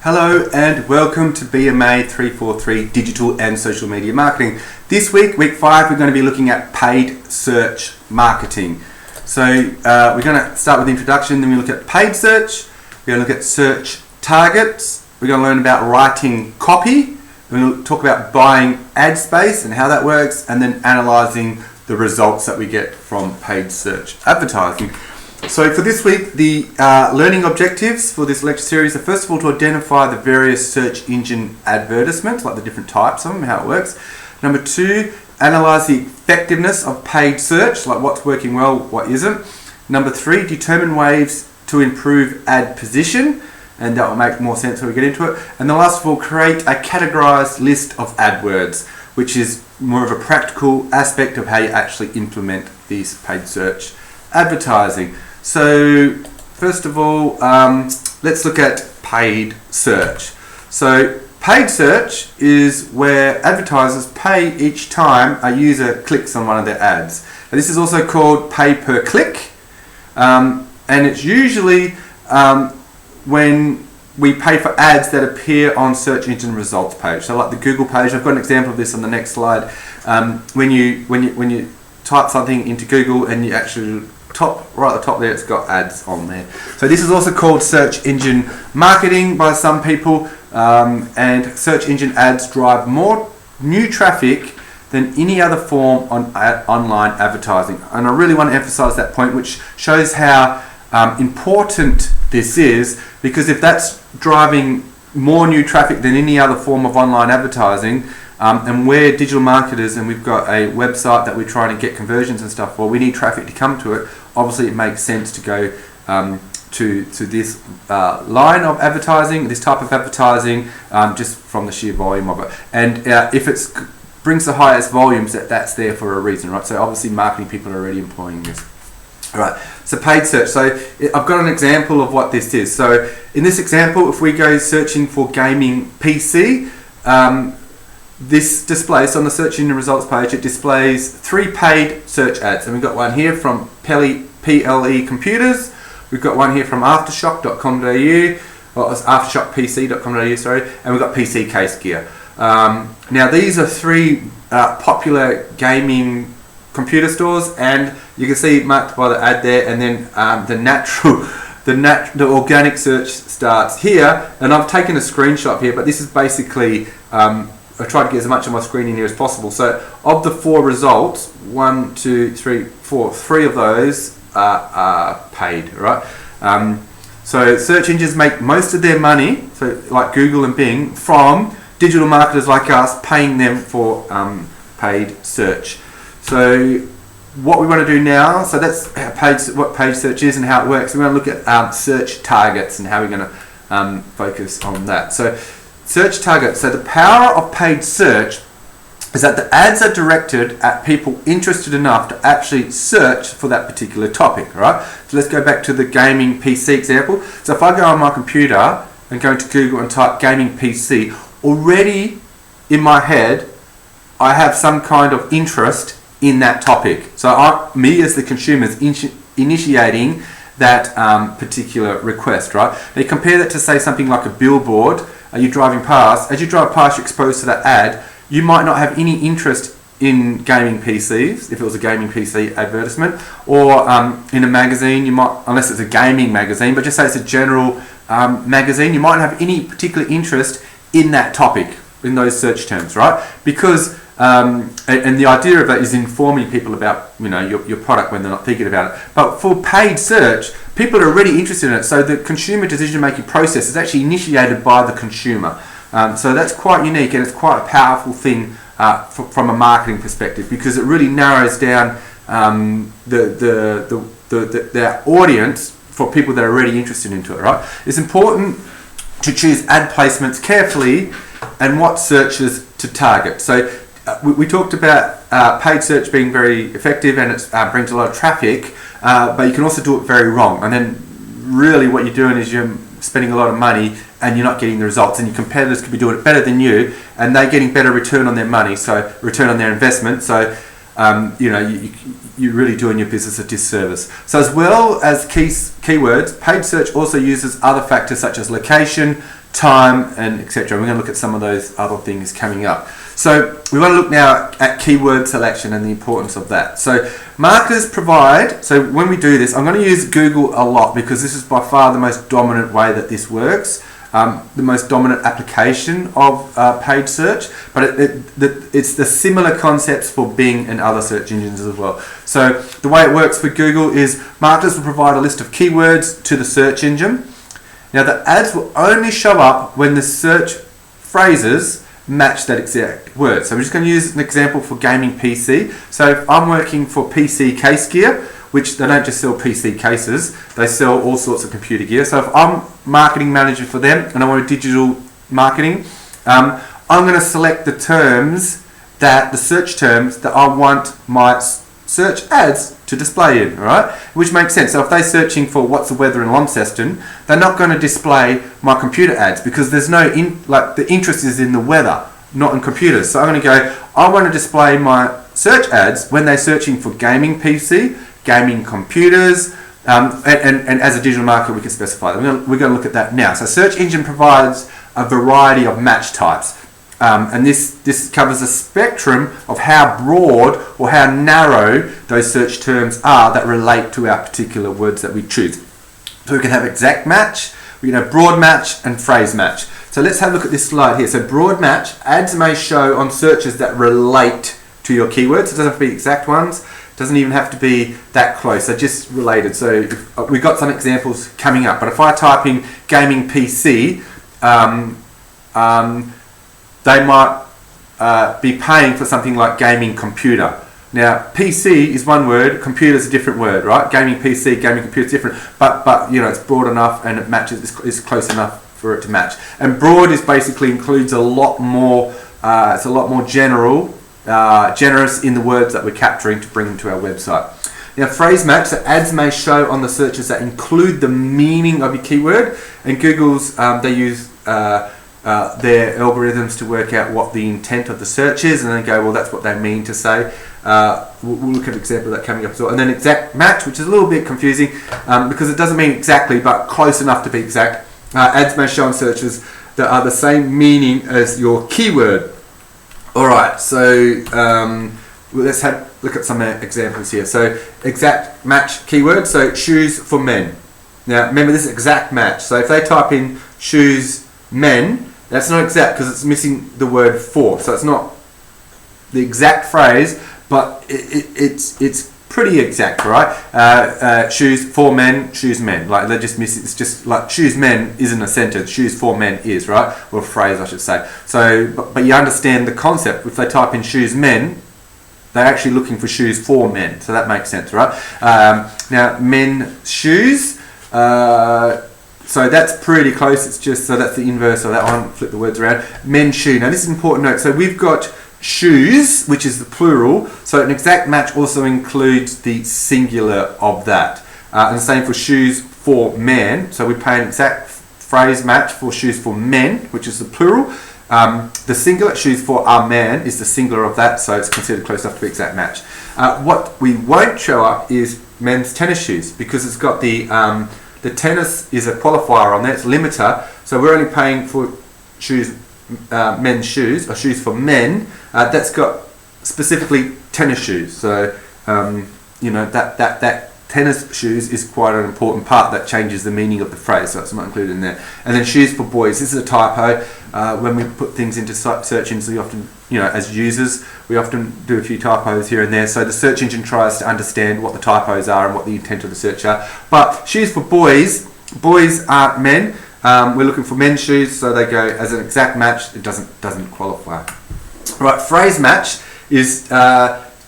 Hello and welcome to BMA 343 Digital and Social Media Marketing. This week, week 5, we're going to be looking at paid search marketing. So we're going to start with the introduction, then we look at paid search, we're going to look at search targets, we're going to learn about writing copy, we're going to talk about buying ad space and how that works, and then analysing the results that we get from paid search advertising. So for this week, the learning objectives for this lecture series are first of all to identify the various search engine advertisements, like the different types of them, how it works. Number 2, analyse the effectiveness of paid search, like what's working well, what isn't. Number 3, determine ways to improve ad position, and that will make more sense when we get into it. And the last of all, create a categorised list of AdWords, which is more of a practical aspect of how you actually implement these paid search advertising. So first of all, let's look at paid search. So paid search is where advertisers pay each time a user clicks on one of their ads. Now, this is also called pay per click, and it's usually when we pay for ads that appear on search engine results page. So like the Google page, I've got an example of this on the next slide. When you type something into Google and you actually right at the top there, it's got ads on there. So this is also called search engine marketing by some people, and search engine ads drive more new traffic than any other form on online advertising. And I really want to emphasize that point, which shows how important this is, because if that's driving more new traffic than any other form of online advertising, and we're digital marketers and we've got a website that we're trying to get conversions and stuff for, we need traffic to come to it. Obviously it makes sense to go to this line of advertising, this type of advertising, just from the sheer volume of it. And if it brings the highest volumes, that's there for a reason, right? So obviously marketing people are already employing this. All right, so paid search. So I've got an example of what this is. So in this example, if we go searching for gaming PC, this displays on the search engine results page, it displays 3 paid search ads. And we've got one here from PLE Computers, we've got one here from aftershock.com.au, or aftershockpc.com.au, sorry, and we've got PC Case Gear. Now these are 3 popular gaming computer stores, and you can see marked by the ad there, and then the organic search starts here, and I've taken a screenshot here, but this is basically I tried to get as much of my screen in here as possible. So of the 4 results, 1, 2, 3, 4, 3 of those are paid, right? So search engines make most of their money, so like Google and Bing, from digital marketers like us paying them for paid search. So what we want to do now, so that's what paid search is and how it works. We're going to look at search targets and how we're going to focus on that. So search targets. So the power of paid search is that the ads are directed at people interested enough to actually search for that particular topic, right? So let's go back to the gaming PC example. So if I go on my computer and go into Google and type gaming PC, already in my head, I have some kind of interest in that topic. So me as the consumer is initiating that particular request, right? Now you compare that to say something like a billboard. Are you driving past? As you drive past, you're exposed to that ad. You might not have any interest in gaming PCs, if it was a gaming PC advertisement, or in a magazine, you might, unless it's a gaming magazine, but just say it's a general magazine, you might not have any particular interest in that topic, in those search terms, right? Because and the idea of that is informing people about your product when they're not thinking about it. But for paid search, people are already interested in it, so the consumer decision-making process is actually initiated by the consumer. So that's quite unique, and it's quite a powerful thing from a marketing perspective, because it really narrows down the audience for people that are already interested into it. Right? It's important to choose ad placements carefully and what searches to target. So we talked about paid search being very effective, and it brings a lot of traffic, but you can also do it very wrong. And then really what you're doing is you're spending a lot of money and you're not getting the results, and your competitors could be doing it better than you, and they're getting better return on their money, so return on their investment. So you're really doing your business a disservice. So as well as keywords, paid search also uses other factors such as location, time, and etc. We're going to look at some of those other things coming up. So we want to look now at keyword selection and the importance of that. So marketers provide, so when we do this, I'm going to use Google a lot because this is by far the most dominant way that this works, the most dominant application of paid search, but it's the similar concepts for Bing and other search engines as well. So the way it works for Google is marketers will provide a list of keywords to the search engine. Now the ads will only show up when the search phrases match that exact word. So we're just going to use an example for gaming PC. So if I'm working for PC Case Gear, which they don't just sell PC cases, they sell all sorts of computer gear. So if I'm marketing manager for them and I want digital marketing, I'm going to select the terms the search terms that I want my search ads to display in, all right? Which makes sense. So if they're searching for what's the weather in Launceston, they're not going to display my computer ads because there's no the interest is in the weather, not in computers. So I'm going to go, I want to display my search ads when they're searching for gaming PC, gaming computers, and as a digital marketer we can specify that. We're going to look at that now. So search engine provides a variety of match types. And this covers a spectrum of how broad or how narrow those search terms are that relate to our particular words that we choose. So we can have exact match, we can have broad match and phrase match. So let's have a look at this slide here. So broad match, ads may show on searches that relate to your keywords. It doesn't have to be exact ones, it doesn't even have to be that close, they're just related. So we've got some examples coming up, but if I type in gaming PC, they might be paying for something like gaming computer. Now, PC is one word, computer is a different word, right? Gaming PC, gaming computer is different, but you know it's broad enough and it matches. It's close enough for it to match. And broad is basically includes a lot more. It's a lot more generous in the words that we're capturing to bring them to our website. Now, phrase match, so ads may show on the searches that include the meaning of your keyword, and Google's they use their algorithms to work out what the intent of the search is and then go, well, that's what they mean to say. We'll look at an example of that coming up as well. And then exact match, which is a little bit confusing because it doesn't mean exactly, but close enough to be exact. Ads may show on searches that are the same meaning as your keyword. All right, so let's look at some examples here. So exact match keyword, so shoes for men. Now, remember this is exact match. So if they type in shoes men, that's not exact because it's missing the word for. So it's not the exact phrase, but it's pretty exact, right? Shoes for men, shoes men. Like they're just missing. It's just like shoes men isn't a sentence. Shoes for men is, right? Or a phrase, I should say. So, but you understand the concept. If they type in shoes men, they're actually looking for shoes for men. So that makes sense, right? Now, men shoes. So that's pretty close. It's just, so that's the inverse of that one. Flip the words around. Men shoe. Now this is an important note. So we've got shoes, which is the plural. So an exact match also includes the singular of that. And the same for shoes for men. So we pay an exact phrase match for shoes for men, which is the plural. The singular, shoes for a man, is the singular of that. So it's considered close enough to be exact match. What we won't show up is men's tennis shoes because it's got the tennis is a qualifier on there, it's a limiter, so we're only paying for shoes, men's shoes, or shoes for men, that's got specifically tennis shoes. So, you know, that tennis shoes is quite an important part that changes the meaning of the phrase, so it's not included in there. And then shoes for boys, this is a typo. When we put things into search engines, we often, you know, as users, we often do a few typos here and there. So the search engine tries to understand what the typos are and what the intent of the search are. But shoes for boys are men. We're looking for men's shoes, so they go as an exact match. It doesn't qualify. Right, phrase match is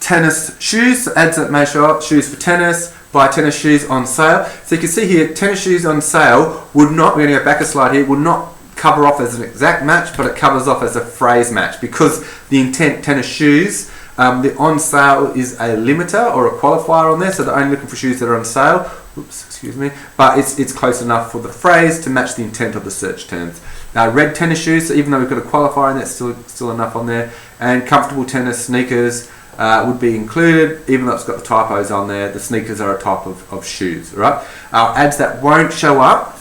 tennis shoes. Ads that may show up, shoes for tennis. Buy tennis shoes on sale. So you can see here, tennis shoes on sale would not, we're going to go back a slide here, would not cover off as an exact match, but it covers off as a phrase match because the intent, tennis shoes, the on sale is a limiter or a qualifier on there, so they're only looking for shoes that are on sale. Oops, excuse me. But it's close enough for the phrase to match the intent of the search terms. Red tennis shoes, so even though we've got a qualifier in there, it's still enough on there. And comfortable tennis sneakers would be included, even though it's got the typos on there. The sneakers are a type of shoes, right? Ads that won't show up,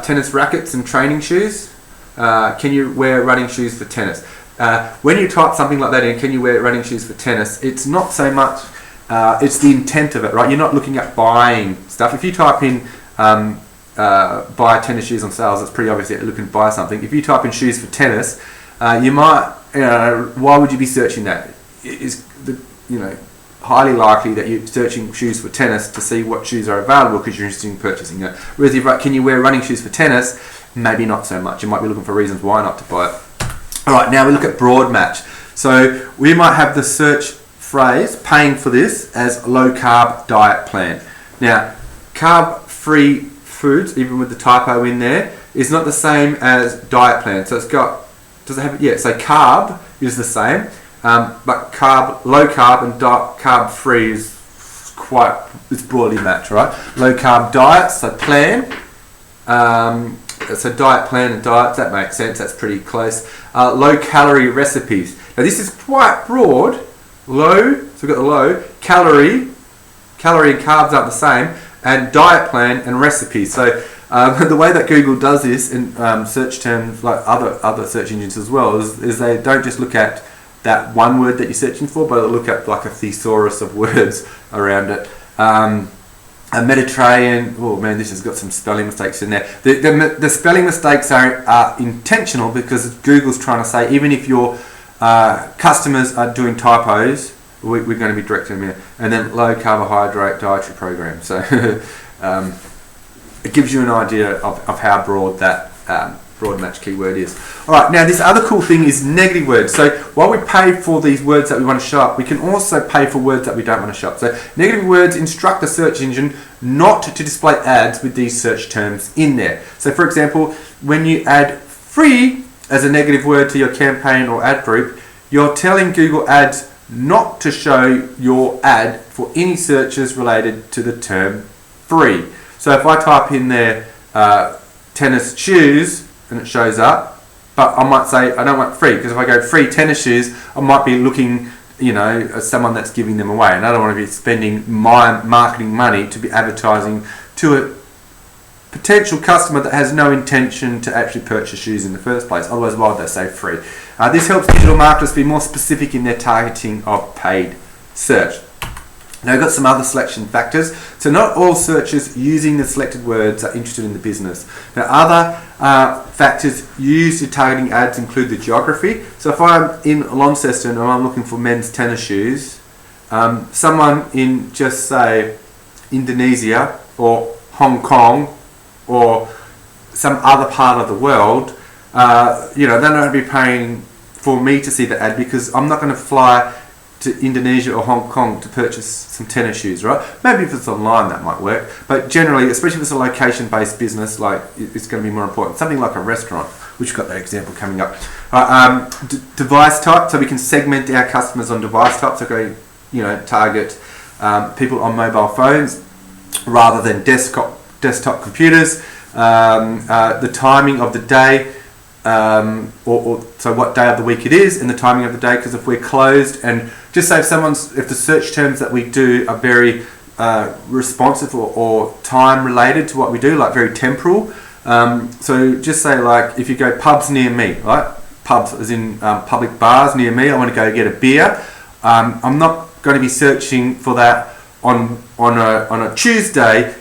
tennis rackets and training shoes. can you wear running shoes for tennis? When you type something like that in, can you wear running shoes for tennis? It's not so much, it's the intent of it, right? You're not looking at buying stuff. If you type in buy tennis shoes on sales, it's pretty obvious that you're looking to buy something. If you type in shoes for tennis, you might, why would you be searching that? It's highly likely that you're searching shoes for tennis to see what shoes are available because you're interested in purchasing it. Whereas if can you wear running shoes for tennis? Maybe not so much. You might be looking for reasons why not to buy it. All right, now we look at broad match. So we might have the search phrase paying for this as low carb diet plan. Now, carb free foods, even with the typo in there, is not the same as diet plan. So it's got, does it have, yeah, so carb is the same, but low carb and carb free is it's broadly matched, right? Low carb diet, so plan, so diet plan and diets, that makes sense, that's pretty close. Low calorie recipes. Now this is quite broad. Low, so we've got the low, calorie and carbs aren't the same, and diet plan and recipes. So the way that Google does this in search terms, like other search engines as well, is they don't just look at that one word that you're searching for, but they'll look at like a thesaurus of words around it. A Mediterranean, oh man, this has got some spelling mistakes in there. The spelling mistakes are intentional because Google's trying to say, even if your customers are doing typos, we're going to be directing them here. And then low carbohydrate dietary program. So it gives you an idea of how broad that broad match keyword is. Alright, now this other cool thing is negative words. So while we pay for these words that we want to show up, we can also pay for words that we don't want to show up. So negative words instruct the search engine not to display ads with these search terms in there. So for example, when you add free as a negative word to your campaign or ad group, you're telling Google Ads not to show your ad for any searches related to the term free. So if I type in there tennis shoes and it shows up, but I might say I don't want free, because if I go free tennis shoes, I might be looking, as someone that's giving them away, and I don't want to be spending my marketing money to be advertising to a potential customer that has no intention to actually purchase shoes in the first place. Otherwise, why would they say free? This helps digital marketers be more specific in their targeting of paid search. Now, we've got some other selection factors. So not all searchers using the selected words are interested in the business. Now, other factors used in targeting ads include the geography. So if I'm in Launceston and I'm looking for men's tennis shoes, someone in, just say, Indonesia or Hong Kong or some other part of the world, they're not going to be paying for me to see the ad, because I'm not going to fly to Indonesia or Hong Kong to purchase some tennis shoes, right? Maybe if it's online that might work, but generally, especially if it's a location-based business, like it's going to be more important. Something like a restaurant, which we've got that example coming up. Device type, so we can segment our customers on device type, so go, target people on mobile phones rather than desktop computers. The timing of the day, so what day of the week it is and the timing of the day, because if we're closed, and just say if the search terms that we do are very responsive or time related to what we do, like very temporal, so just say like if you go pubs near me, right? Pubs as in public bars near me, I want to go get a beer. I'm not going to be searching for that on a Tuesday,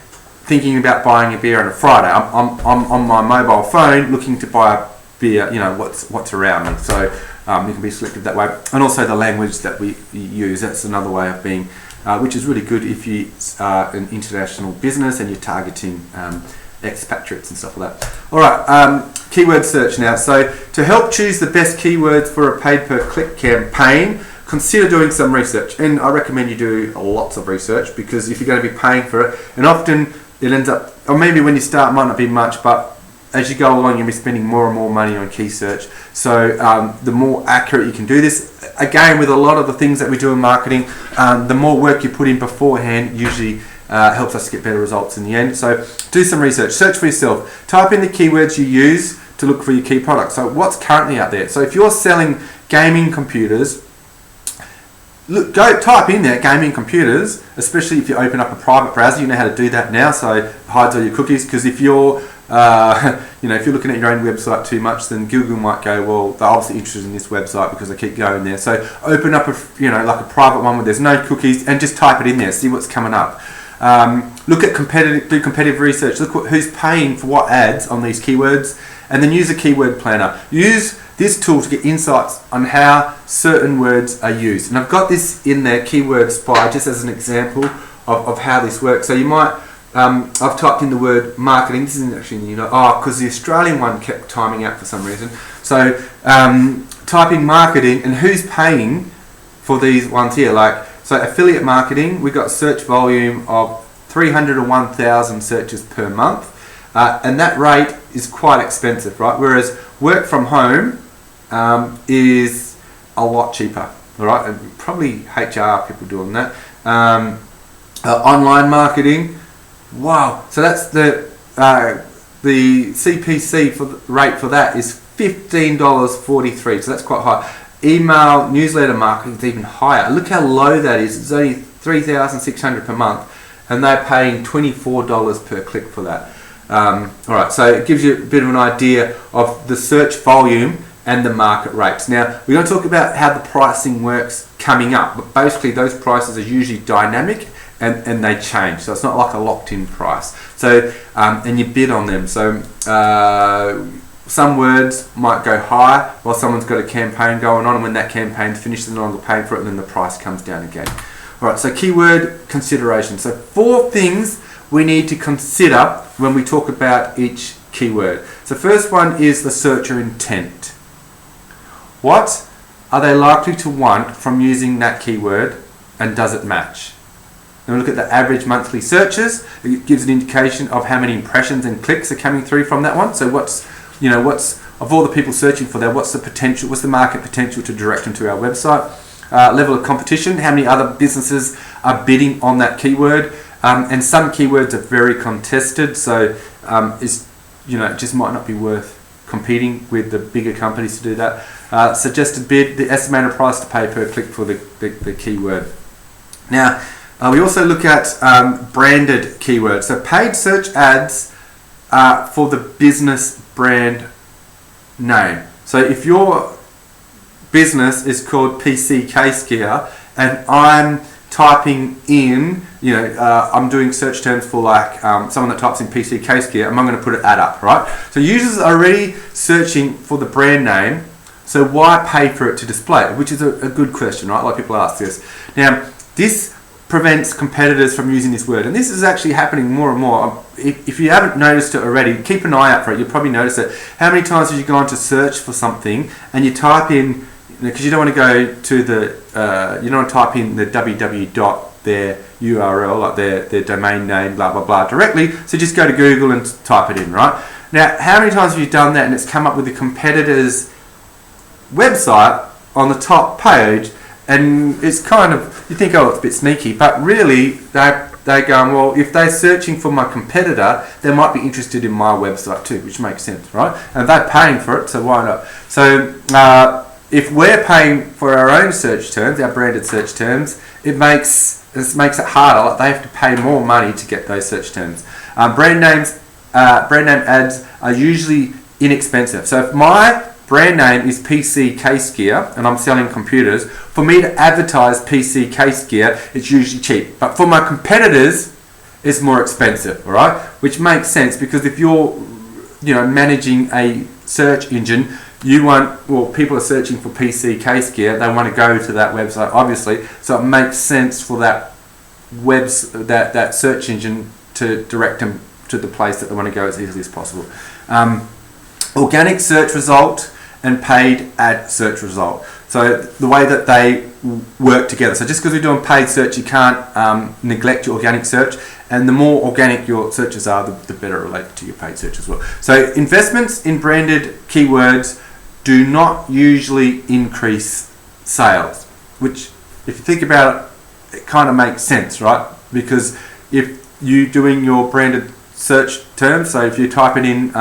thinking about buying a beer on a Friday. I'm on my mobile phone looking to buy a beer, what's around me. So you can be selective that way. And also the language that we use, that's another way of being, which is really good if you are an international business and you're targeting expatriates and stuff like that. Alright, keyword search now. So to help choose the best keywords for a paid per click campaign, consider doing some research. And I recommend you do lots of research, because if you're going to be paying for it, and often it ends up, or maybe when you start it might not be much, but as you go along you'll be spending more and more money on key search. So the more accurate you can do this, again with a lot of the things that we do in marketing, the more work you put in beforehand usually helps us get better results in the end. So do some research, search for yourself, type in the keywords you use to look for your key products. So what's currently out there? So if you're selling gaming computers, look, go type in there gaming computers, especially if you open up a private browser. You know how to do that now, so it hides all your cookies, because if you're if you're looking at your own website too much, then Google might go, well, they're obviously interested in this website because they keep going there. So open up like a private one where there's no cookies and just type it in there, see what's coming up. Look at do competitive research. Look who's paying for what ads on these keywords, and then use a keyword planner. Use this tool to get insights on how certain words are used. And I've got this in there, Keyword Spy, just as an example of how this works. So you might, I've typed in the word marketing. This isn't actually, because the Australian one kept timing out for some reason. So typing marketing and who's paying for these ones here. So affiliate marketing, we've got search volume of 301,000 searches per month. And that rate is quite expensive, right? Whereas work from home is a lot cheaper, all right? And probably HR people doing that. Online marketing, wow. So that's the CPC for the rate for that is $15.43. So that's quite high. Email newsletter marketing is even higher. Look how low that is. It's only $3,600 per month, and they're paying $24 per click for that. All right, so it gives you a bit of an idea of the search volume and the market rates. Now, we're going to talk about how the pricing works coming up, but basically those prices are usually dynamic and they change. So it's not like a locked-in price. So, and you bid on them. So some words might go higher while someone's got a campaign going on, and when that campaign's finished, they're no longer paying for it, and then the price comes down again. All right, so keyword consideration. So 4 things we need to consider when we talk about each keyword. So first one is the searcher intent. What are they likely to want from using that keyword, and does it match? Then we look at the average monthly searches. It gives an indication of how many impressions and clicks are coming through from that one. So what's of all the people searching for that, what's the potential, what's the market potential to direct them to our website? Level of competition, how many other businesses are bidding on that keyword? And some keywords are very contested, so it just might not be worth competing with the bigger companies to do that. Suggested bid, the estimated price to pay per click for the keyword. Now, we also look at branded keywords. So paid search ads for the business brand name. So if your business is called PC Case Gear and I'm typing in, I'm doing search terms for someone that types in PC Case Gear, and I'm going to put an ad up, right? So users are already searching for the brand name, so why pay for it to display it? Which is a good question, right? A lot of people ask this. Now, this prevents competitors from using this word, and this is actually happening more and more. If you haven't noticed it already, keep an eye out for it. You'll probably notice it. How many times have you gone to search for something and you type in, because you don't want to go to you don't want to type in the www. their URL, like their domain name, blah, blah, blah, directly. So just go to Google and type it in, right? Now, how many times have you done that and it's come up with the competitor's website on the top page, and it's kind of, you think, oh, it's a bit sneaky, but really they're going, well, if they're searching for my competitor, they might be interested in my website too, which makes sense, right? And they're paying for it, so why not? So if we're paying for our own search terms, our branded search terms, it makes it harder. Like they have to pay more money to get those search terms. Brand name ads are usually inexpensive. So if my brand name is PC Case Gear and I'm selling computers, for me to advertise PC Case Gear, it's usually cheap. But for my competitors, it's more expensive, all right? Which makes sense, because if you're managing a search engine, people are searching for PC Case Gear, they want to go to that website, obviously, so it makes sense for that that search engine to direct them to the place that they want to go as easily as possible. Organic search result and paid ad search result. So the way that they work together. So just because we're doing paid search, you can't neglect your organic search, and the more organic your searches are, the better it relates to your paid search as well. So investments in branded keywords do not usually increase sales, which, if you think about it, it kind of makes sense, right? Because if you're doing your branded search terms, so if you're typing in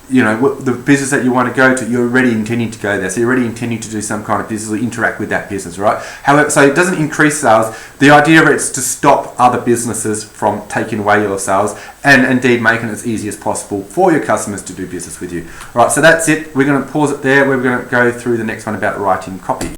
the business that you want to go to, you're already intending to go there. So you're already intending to do some kind of business or interact with that business, right? However, so it doesn't increase sales. The idea of it is to stop other businesses from taking away your sales and indeed making it as easy as possible for your customers to do business with you. All right, so that's it. We're going to pause it there. We're going to go through the next one about writing copy.